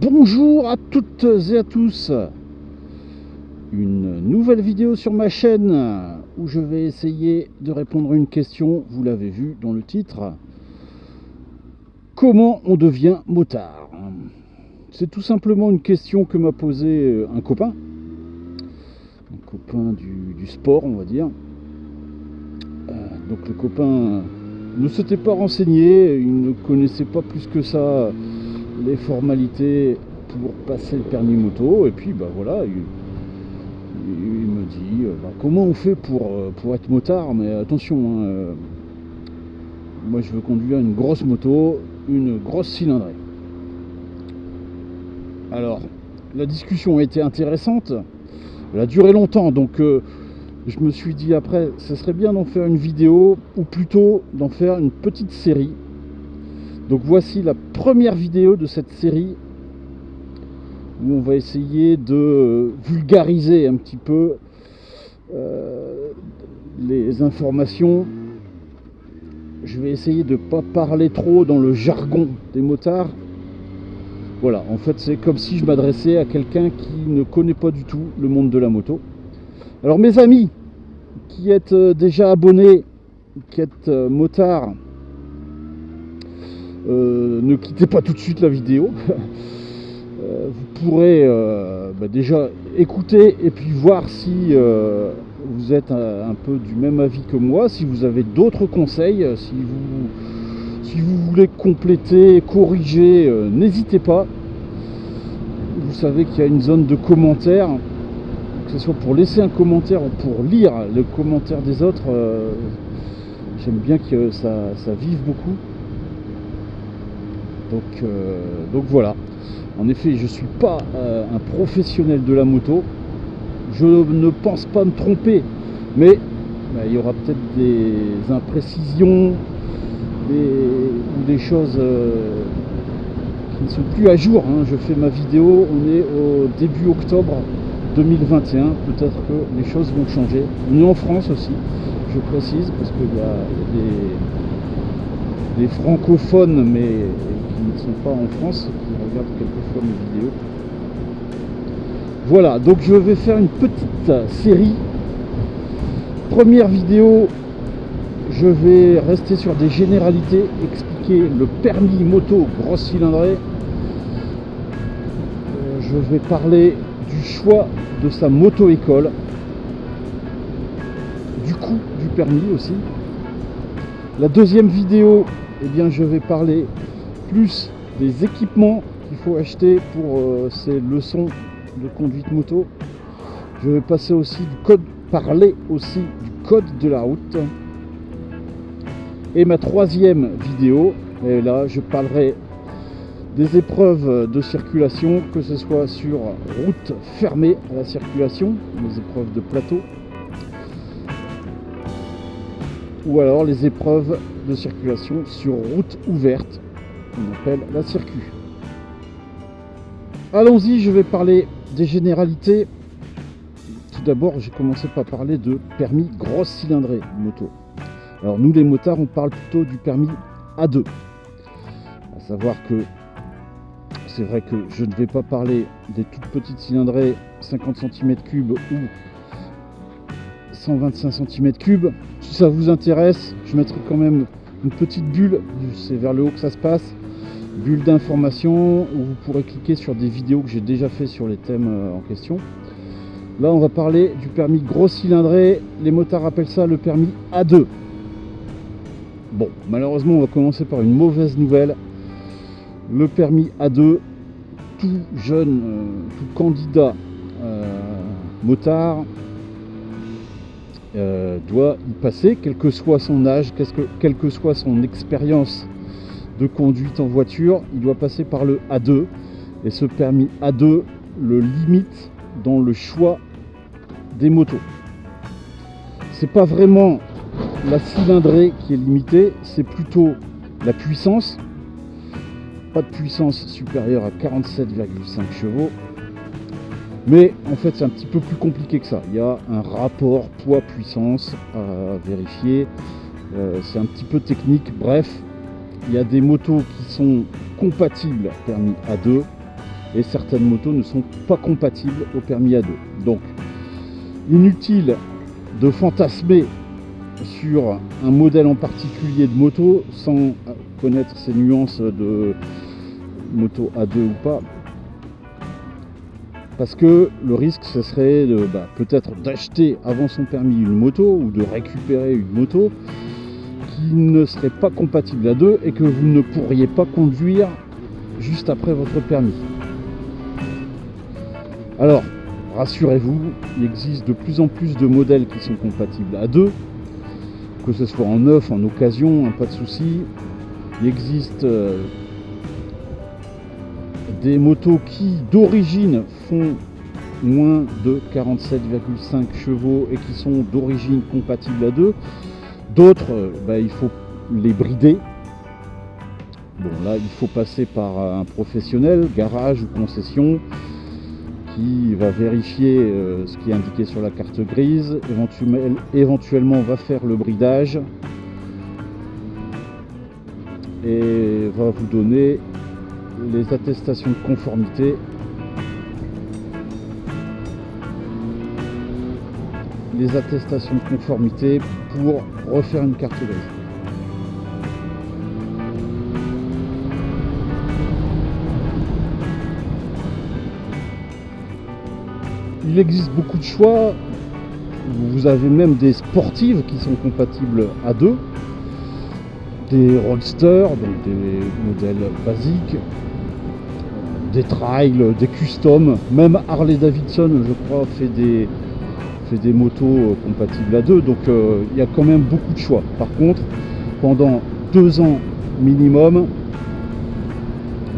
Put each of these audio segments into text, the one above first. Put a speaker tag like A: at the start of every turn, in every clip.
A: Bonjour à toutes et à tous. Une nouvelle vidéo sur ma chaîne où je vais essayer de répondre à une question, vous l'avez vu dans le titre. Comment on devient motard? C'est tout simplement une question que m'a posée un copain du sport, on va dire. Donc le copain ne s'était pas renseigné, il ne connaissait pas plus que ça les formalités pour passer le permis moto, et puis voilà, il me dit comment on fait pour être motard, mais attention, moi je veux conduire une grosse moto, une grosse cylindrée. Alors la discussion a été intéressante, elle a duré longtemps, donc je me suis dit après, ce serait bien d'en faire une vidéo, ou plutôt d'en faire une petite série. Donc voici la première vidéo de cette série où on va essayer de vulgariser un petit peu les informations. Je vais essayer de ne pas parler trop dans le jargon des motards. Voilà, en fait c'est comme si je m'adressais à quelqu'un qui ne connaît pas du tout le monde de la moto. Alors mes amis qui êtes déjà abonnés, qui êtes motards, ne quittez pas tout de suite la vidéo. Vous pourrez déjà écouter et puis voir si vous êtes un peu du même avis que moi, si vous avez d'autres conseils, si vous voulez compléter, corriger, n'hésitez pas. Vous savez qu'il y a une zone de commentaires, que ce soit pour laisser un commentaire ou pour lire le commentaire des autres. J'aime bien que ça vive beaucoup. Donc voilà. En effet, je ne suis pas un professionnel de la moto. Je ne pense pas me tromper. Mais il y aura peut-être des imprécisions ou des choses qui ne sont plus à jour. Je fais ma vidéo, on est au début octobre 2021. Peut-être que les choses vont changer. On est en France aussi, je précise, parce qu'il y a des francophones, mais qui ne sont pas en France, qui regardent quelquefois mes vidéos. Voilà, donc je vais faire une petite série. Première vidéo, je vais rester sur des généralités, expliquer le permis moto grosse cylindrée. Je vais parler du choix de sa moto-école, du coût du permis aussi. La deuxième vidéo, je vais parler plus des équipements qu'il faut acheter pour ces leçons de conduite moto. Je vais parler aussi du code de la route. Et ma troisième vidéo, et là je parlerai des épreuves de circulation, que ce soit sur route fermée à la circulation, les épreuves de plateau, ou alors les épreuves de circulation sur route ouverte, qu'on appelle la circuit. Allons-y, je vais parler des généralités. Tout d'abord, j'ai commencé par parler de permis grosse cylindrée moto. Alors nous les motards, on parle plutôt du permis A2. À savoir que c'est vrai que je ne vais pas parler des toutes petites cylindrées 50 cm3 ou 125 cm3. Si ça vous intéresse, je mettrai quand même une petite bulle, c'est vers le haut que ça se passe, bulle d'information où vous pourrez cliquer sur des vidéos que j'ai déjà fait sur les thèmes en question. Là on va parler du permis grosse cylindrée, les motards appellent ça le permis A2. Bon, malheureusement on va commencer par une mauvaise nouvelle. Le permis A2, tout jeune, tout candidat motard doit y passer, quel que soit son âge, quelle que soit son expérience de conduite en voiture, il doit passer par le A2. Et ce permis A2 le limite dans le choix des motos. C'est pas vraiment la cylindrée qui est limitée, c'est plutôt la puissance. Pas de puissance supérieure à 47,5 chevaux. Mais en fait c'est un petit peu plus compliqué que ça. Il y a un rapport poids-puissance à vérifier. C'est un petit peu technique. Bref, il y a des motos qui sont compatibles permis A2 et certaines motos ne sont pas compatibles au permis A2. Donc inutile de fantasmer sur un modèle en particulier de moto sans connaître ses nuances de moto A2 ou pas, parce que le risque ce serait peut-être d'acheter avant son permis une moto ou de récupérer une moto qui ne serait pas compatible A2 et que vous ne pourriez pas conduire juste après votre permis. Alors rassurez-vous, il existe de plus en plus de modèles qui sont compatibles A2, que ce soit en neuf, en occasion, pas de souci. Il existe des motos qui d'origine font moins de 47,5 chevaux et qui sont d'origine compatible A2. D'autres, il faut les brider. Bon là, il faut passer par un professionnel, garage ou concession, qui va vérifier ce qui est indiqué sur la carte grise, éventuellement va faire le bridage et va vous donner les attestations de conformité pour refaire une carte grise. Il existe beaucoup de choix. Vous avez même des sportives qui sont compatibles A2, des roadsters, donc des modèles basiques, des trails, des customs, même Harley Davidson, je crois, fait des motos compatibles A2, donc il y a quand même beaucoup de choix. Par contre, pendant 2 ans minimum,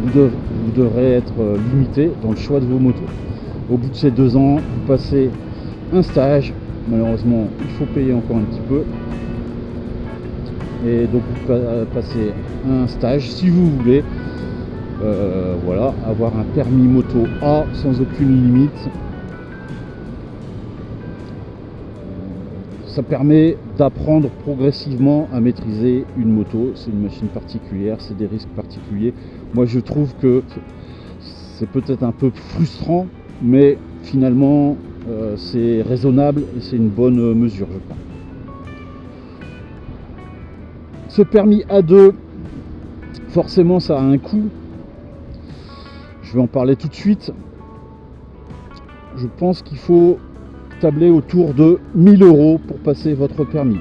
A: vous devrez être limité dans le choix de vos motos. Au bout de ces 2 ans, vous passez un stage. Malheureusement, il faut payer encore un petit peu. Et donc vous passez un stage si vous voulez. Avoir un permis moto A sans aucune limite. Ça permet d'apprendre progressivement à maîtriser une moto. C'est une machine particulière, c'est des risques particuliers. Moi je trouve que c'est peut-être un peu frustrant, mais finalement c'est raisonnable et c'est une bonne mesure, je crois. Ce permis A2, forcément ça a un coût. Je vais en parler tout de suite. Je pense qu'il faut tabler autour de 1 000 € pour passer votre permis.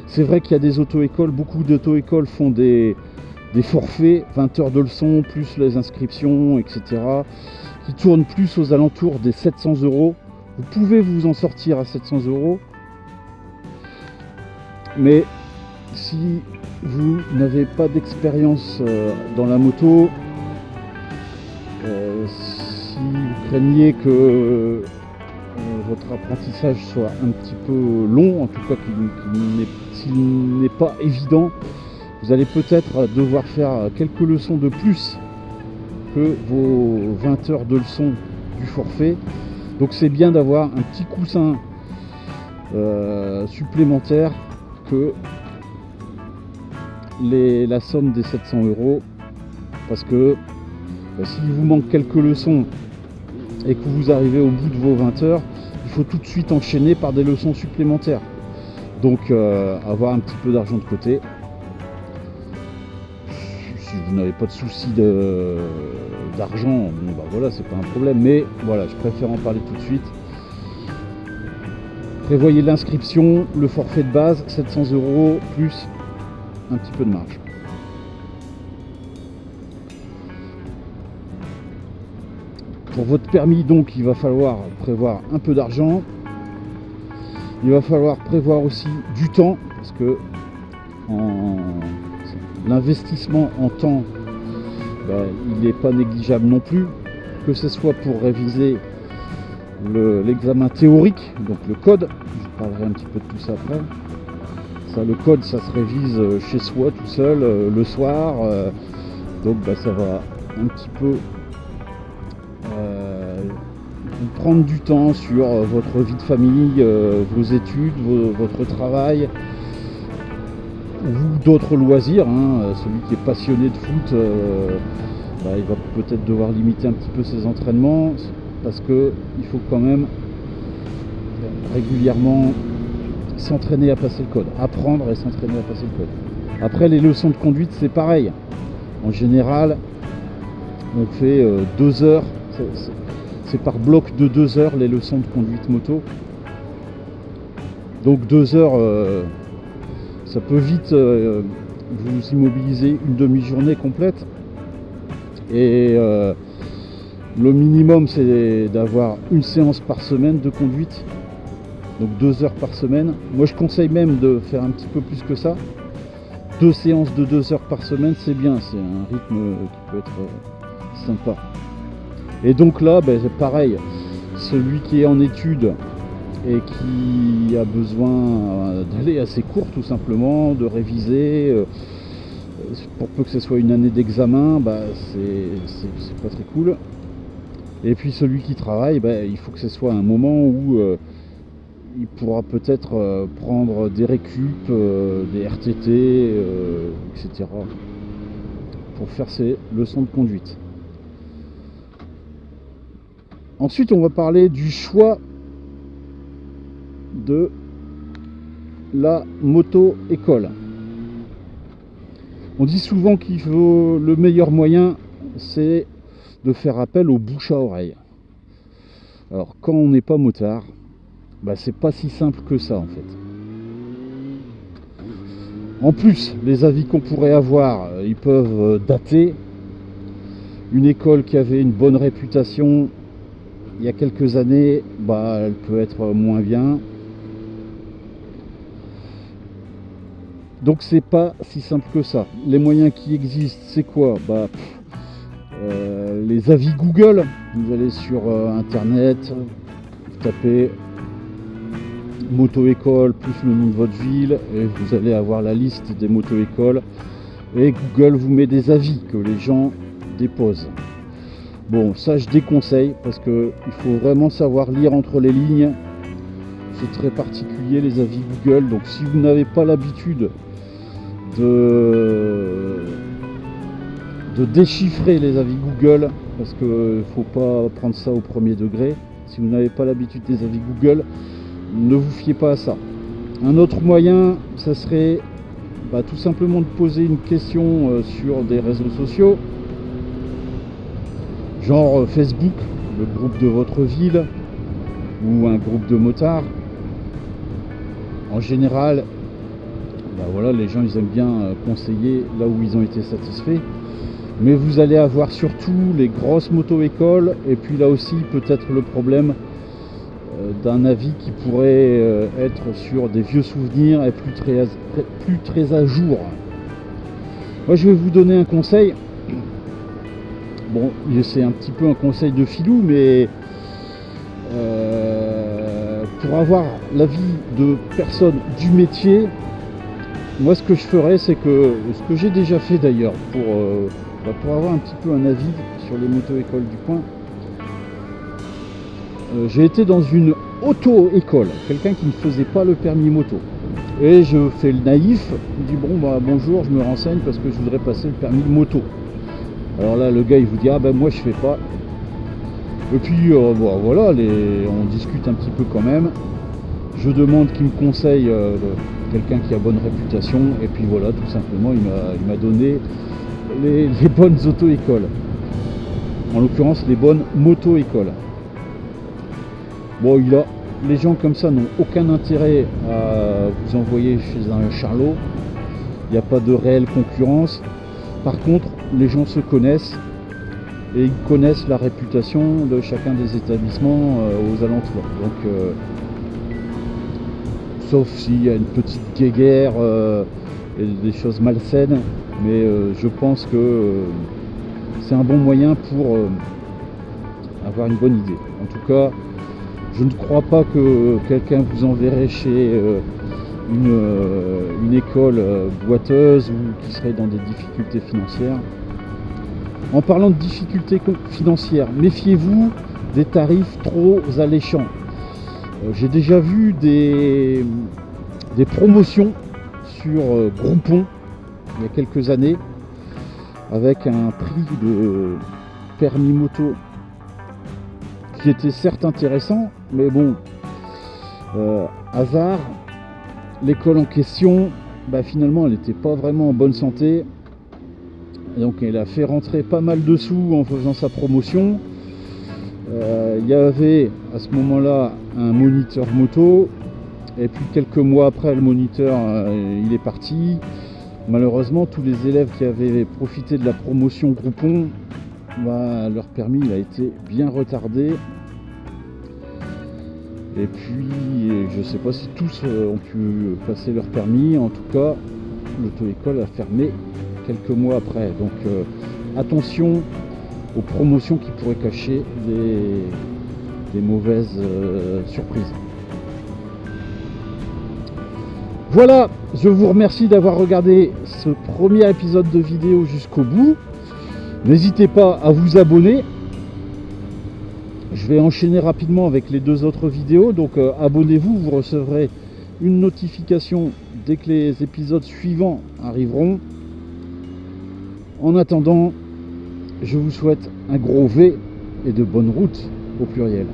A: C'est vrai qu'il y a des auto-écoles, beaucoup d'auto-écoles font des forfaits, 20 heures de leçon, plus les inscriptions, etc., qui tournent plus aux alentours des 700 €. Vous pouvez vous en sortir à 700 €, mais si vous n'avez pas d'expérience dans la moto, si vous craignez que votre apprentissage soit un petit peu long, en tout cas s'il n'est pas évident, vous allez peut-être devoir faire quelques leçons de plus que vos 20 heures de leçons du forfait. Donc c'est bien d'avoir un petit coussin supplémentaire que la somme des 700 €, parce que s'il vous manque quelques leçons et que vous arrivez au bout de vos 20 heures, il faut tout de suite enchaîner par des leçons supplémentaires. Donc avoir un petit peu d'argent de côté. Si vous n'avez pas de souci d'argent, c'est pas un problème, mais voilà, je préfère en parler tout de suite. Prévoyez l'inscription, le forfait de base, 700 € plus un petit peu de marge. Pour votre permis, donc, il va falloir prévoir un peu d'argent. Il va falloir prévoir aussi du temps, parce que l'investissement en temps, il n'est pas négligeable non plus, que ce soit pour réviser l'examen théorique, donc le code. Je parlerai un petit peu de tout ça après. Le code, ça se révise chez soi tout seul le soir, donc ça va un petit peu vous prendre du temps sur votre vie de famille, vos études, votre travail ou d'autres loisirs. Celui qui est passionné de foot il va peut-être devoir limiter un petit peu ses entraînements parce que il faut quand même régulièrement s'entraîner à passer le code, apprendre et s'entraîner à passer le code. Après, les leçons de conduite, c'est pareil. En général, on fait 2 heures, c'est par bloc de 2 heures les leçons de conduite moto. Donc 2 heures, ça peut vite vous immobiliser une demi-journée complète. Et le minimum, c'est d'avoir une séance par semaine de conduite. Donc 2 heures par semaine. Moi, je conseille même de faire un petit peu plus que ça. 2 séances de 2 heures par semaine, c'est bien. C'est un rythme qui peut être sympa. Et donc là, c'est pareil. Celui qui est en études et qui a besoin d'aller à ses cours tout simplement, de réviser, pour peu que ce soit une année d'examen, c'est pas très cool. Et puis celui qui travaille, il faut que ce soit un moment où il pourra peut-être prendre des récup, des RTT, etc. pour faire ses leçons de conduite. Ensuite, on va parler du choix de la moto-école. On dit souvent qu'il faut le meilleur moyen, c'est de faire appel au bouche à oreille. Alors, quand on n'est pas motard, c'est pas si simple que ça en fait. En plus, les avis qu'on pourrait avoir, ils peuvent dater. Une école qui avait une bonne réputation il y a quelques années, elle peut être moins bien. Donc c'est pas si simple que ça. Les moyens qui existent, c'est quoi ? Les avis Google. Vous allez sur internet, vous tapez moto-école plus le nom de votre ville et vous allez avoir la liste des moto-écoles. Et Google vous met des avis que les gens déposent. Bon, ça je déconseille parce qu'il faut vraiment savoir lire entre les lignes. C'est très particulier les avis Google. Donc si vous n'avez pas l'habitude de déchiffrer les avis Google, parce qu'il ne faut pas prendre ça au premier degré, si vous n'avez pas l'habitude des avis Google, ne vous fiez pas à ça. Un autre moyen, ça serait tout simplement de poser une question sur des réseaux sociaux, genre Facebook, le groupe de votre ville, ou un groupe de motards. En général, les gens ils aiment bien conseiller là où ils ont été satisfaits. Mais vous allez avoir surtout les grosses moto-écoles, et puis là aussi peut-être le problème d'un avis qui pourrait être sur des vieux souvenirs et plus très à jour. Moi je vais vous donner un conseil. Bon, c'est un petit peu un conseil de filou, mais pour avoir l'avis de personnes du métier, moi ce que je ferais, c'est que, ce que j'ai déjà fait d'ailleurs, pour avoir un petit peu un avis sur les moto-écoles du coin, j'ai été dans une auto-école, quelqu'un qui ne faisait pas le permis moto. Et je fais le naïf, je dis bonjour, je me renseigne parce que je voudrais passer le permis moto. Alors là le gars il vous dit moi je fais pas. Et puis on discute un petit peu quand même. Je demande qu'il me conseille quelqu'un qui a bonne réputation, et puis voilà, tout simplement il m'a donné les bonnes auto-écoles. En l'occurrence les bonnes moto-écoles. Bon, les gens comme ça n'ont aucun intérêt à vous envoyer chez un charlot. Il n'y a pas de réelle concurrence. Par contre, les gens se connaissent et ils connaissent la réputation de chacun des établissements aux alentours. Donc, sauf s'il y a une petite guéguerre et des choses malsaines, mais je pense que c'est un bon moyen pour avoir une bonne idée. En tout cas, je ne crois pas que quelqu'un vous enverrait chez une école boiteuse ou qui serait dans des difficultés financières. En parlant de difficultés financières, méfiez-vous des tarifs trop alléchants. J'ai déjà vu des promotions sur Groupon il y a quelques années. avec un prix de permis moto qui était certes intéressant, mais bon, hasard, l'école en question, finalement elle n'était pas vraiment en bonne santé, et donc elle a fait rentrer pas mal de sous en faisant sa promotion. Il y avait à ce moment-là un moniteur moto, et puis quelques mois après le moniteur il est parti. Malheureusement, tous les élèves qui avaient profité de la promotion Groupon, leur permis il a été bien retardé. Et puis, je ne sais pas si tous ont pu passer leur permis. En tout cas, l'auto-école a fermé quelques mois après. Donc, attention aux promotions qui pourraient cacher des mauvaises surprises. Voilà, je vous remercie d'avoir regardé ce premier épisode de vidéo jusqu'au bout. N'hésitez pas à vous abonner. Je vais enchaîner rapidement avec les 2 autres vidéos, donc abonnez-vous, vous recevrez une notification dès que les épisodes suivants arriveront. En attendant, je vous souhaite un gros V et de bonnes routes au pluriel.